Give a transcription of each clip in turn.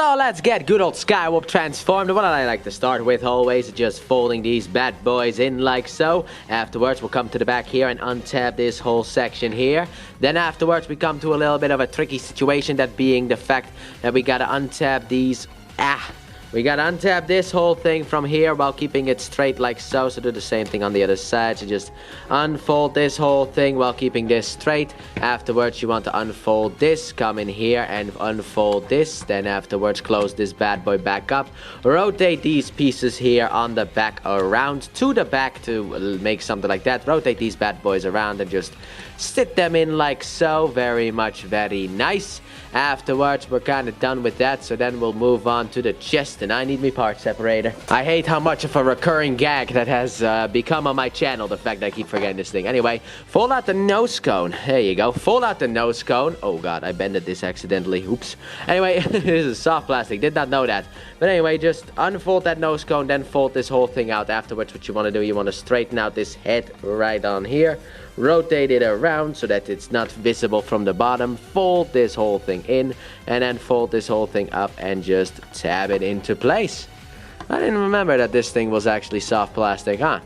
So let's get good old Skywarp transformed. What I like to start with always is just folding these bad boys in like so. Afterwards we'll come to the back here and untap this whole section here. Then afterwards we come to a little bit of a tricky situation, that being the fact that we gotta untap these. We gotta untap this whole thing from here while keeping it straight like so. So do the same thing on the other side. So just unfold this whole thing while keeping this straight. Afterwards you want to unfold this, come in here and unfold this. Then afterwards close this bad boy back up. Rotate these pieces here on the back around to the back to make something like that. Rotate these bad boys around and just sit them in like so. Very nice. Afterwards we're kind of done with that, so then we'll move on to the chest, and I need my part separator. I hate how much of a recurring gag that has become on my channel, the fact that I keep forgetting this thing. Anyway, fold out the nose cone. There you go. Fold out the nose cone. Oh god, I bended this accidentally. Oops. Anyway, this is soft plastic. Did not know that. But anyway, just unfold that nose cone, then fold this whole thing out. Afterwards, what you want to do, you want to straighten out this head right on here. Rotate it around so that it's not visible from the bottom. Fold this whole thing in, and then fold this whole thing up and just tab it into place. I didn't remember that this thing was actually soft plastic, huh?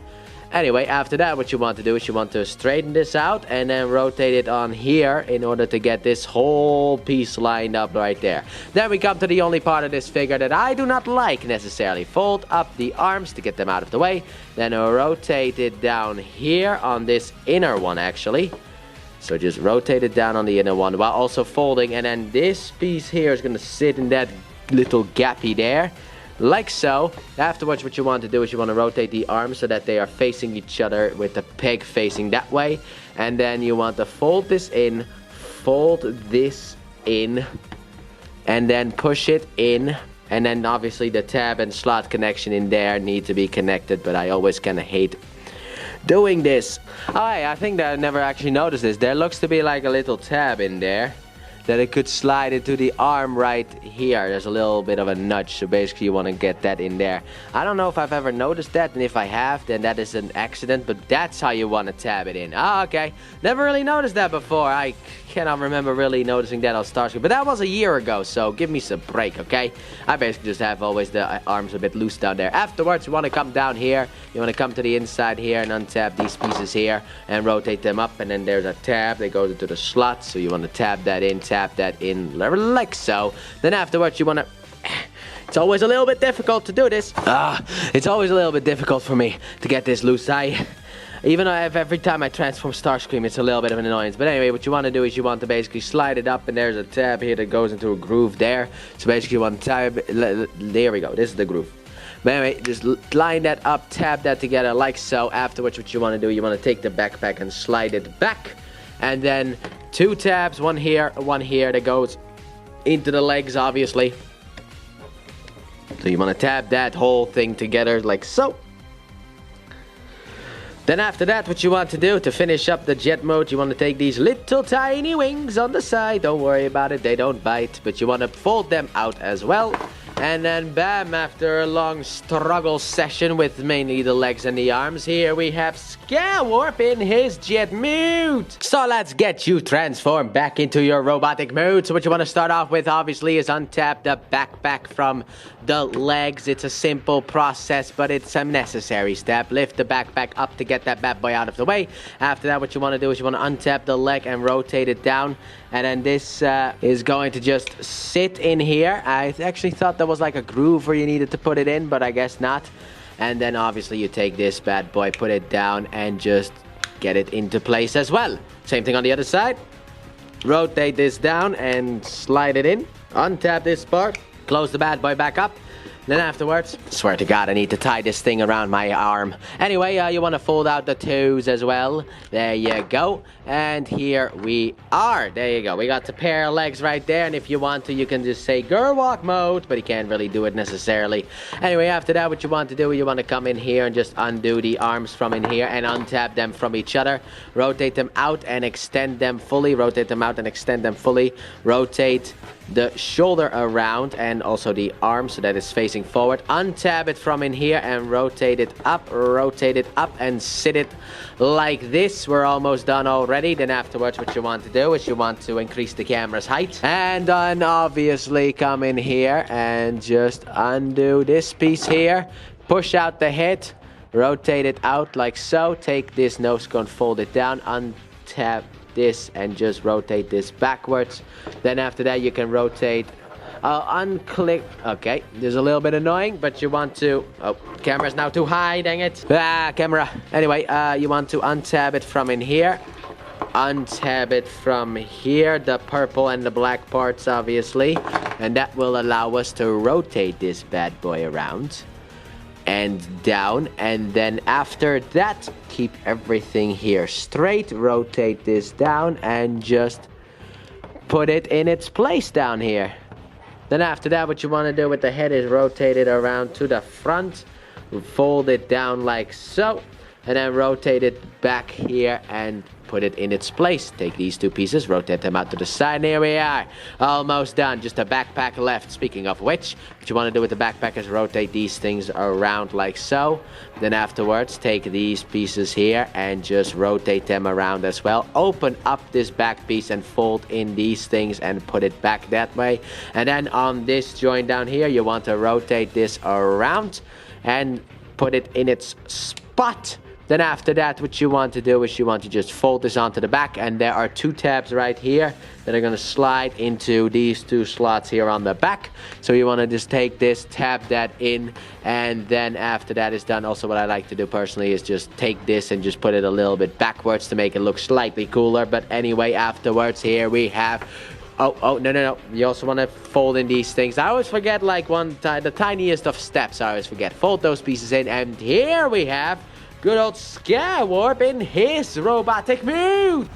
Anyway, after that, what you want to do is you want to straighten this out and then rotate it on here in order to get this whole piece lined up right there. Then we come to the only part of this figure that I do not like necessarily. Fold up the arms to get them out of the way. Then rotate it down here on this inner one, actually. So just rotate it down on the inner one while also folding. And then this piece here is going to sit in that little gappy there. Like so. Afterwards, what you want to do is you want to rotate the arms so that they are facing each other with the peg facing that way. And then you want to fold this in, fold this in, and then push it in. And then obviously the tab and slot connection in there need to be connected, but I always kind of hate doing this. Alright, I think that I never actually noticed this. There looks to be like a little tab in there that it could slide into the arm right here. There's a little bit of a nudge, so basically you want to get that in there. I don't know if I've ever noticed that, and if I have, then that is an accident, but that's how you want to tab it in. Ah, okay. Never really noticed that before. I cannot remember really noticing that on Starscream, but that was a year ago, so give me some break, okay? I basically just have always the arms a bit loose down there. Afterwards, you want to come down here. You want to come to the inside here and untap these pieces here and rotate them up, and then there's a tab that goes into the slot, so you want to tab that in, tap that in like so. Then afterwards you want to... It's always a little bit difficult to do this. It's always a little bit difficult for me to get this loose. Even though every time I transform Starscream, it's a little bit of an annoyance. But anyway, what you want to do is you want to basically slide it up, and there's a tab here that goes into a groove there. So basically you want to tab... There we go. This is the groove. But anyway, just line that up, tab that together like so. Afterwards, what you want to do, you want to take the backpack and slide it back. And then 2 tabs, one here, that goes into the legs, obviously. So you want to tab that whole thing together like so. Then after that, what you want to do to finish up the jet mode, you want to take these little tiny wings on the side. Don't worry about it, they don't bite. But you want to fold them out as well. And then bam, after a long struggle session with mainly the legs and the arms, here we have Skywarp in his jet mode. So let's get you transformed back into your robotic mode. So what you want to start off with obviously is untap the backpack from the legs. It's a simple process, but it's a necessary step. Lift the backpack up to get that bad boy out of the way. After that, what you want to do is you want to untap the leg and rotate it down. And then this is going to just sit in here. I actually thought there was like a groove where you needed to put it in, but I guess not. And then obviously you take this bad boy, put it down, and just get it into place as well. Same thing on the other side. Rotate this down and slide it in. Untap this part. Close the bad boy back up. Then afterwards, swear to God, I need to tie this thing around my arm. Anyway, you want to fold out the toes as well. There you go. And here we are. There you go. We got the pair of legs right there. And if you want to, you can just say girl walk mode, but you can't really do it necessarily. Anyway, after that, what you want to do, you want to come in here and just undo the arms from in here and untap them from each other. Rotate them out and extend them fully. Rotate them out and extend them fully. Rotate the shoulder around and also the arm so that it's facing forward. Untab it from in here and rotate it up and sit it like this. We're almost done already. Then afterwards what you want to do is you want to increase the camera's height. And then obviously come in here and just undo this piece here. Push out the head. Rotate it out like so. Take this nose cone, fold it down, untap this and just rotate this backwards. Then after that you can rotate, unclick. Okay, this is a little bit annoying, but you want to, oh, camera's now too high, dang it. Camera. Anyway, you want to untab it from in here. Untab it from here, the purple and the black parts obviously. And that will allow us to rotate this bad boy around and down, and then after that keep everything here straight, rotate this down and just put it in its place down here. Then after that what you want to do with the head is rotate it around to the front, fold it down like so, and then rotate it back here and put it in its place. Take these two pieces, rotate them out to the side, and here we are. Almost done. Just a backpack left. Speaking of which, what you want to do with the backpack is rotate these things around like so. Then afterwards, take these pieces here and just rotate them around as well. Open up this back piece and fold in these things and put it back that way. And then on this joint down here, you want to rotate this around and put it in its spot. Then after that, what you want to do is you want to just fold this onto the back, and there are two tabs right here that are going to slide into these two slots here on the back. So you want to just take this, tab that in, and then after that is done, also what I like to do personally is just take this and just put it a little bit backwards to make it look slightly cooler. But anyway, afterwards here we have... Oh, no. You also want to fold in these things. I always forget, like, the tiniest of steps I always forget. Fold those pieces in, and here we have good old Skywarp in his robotic mood.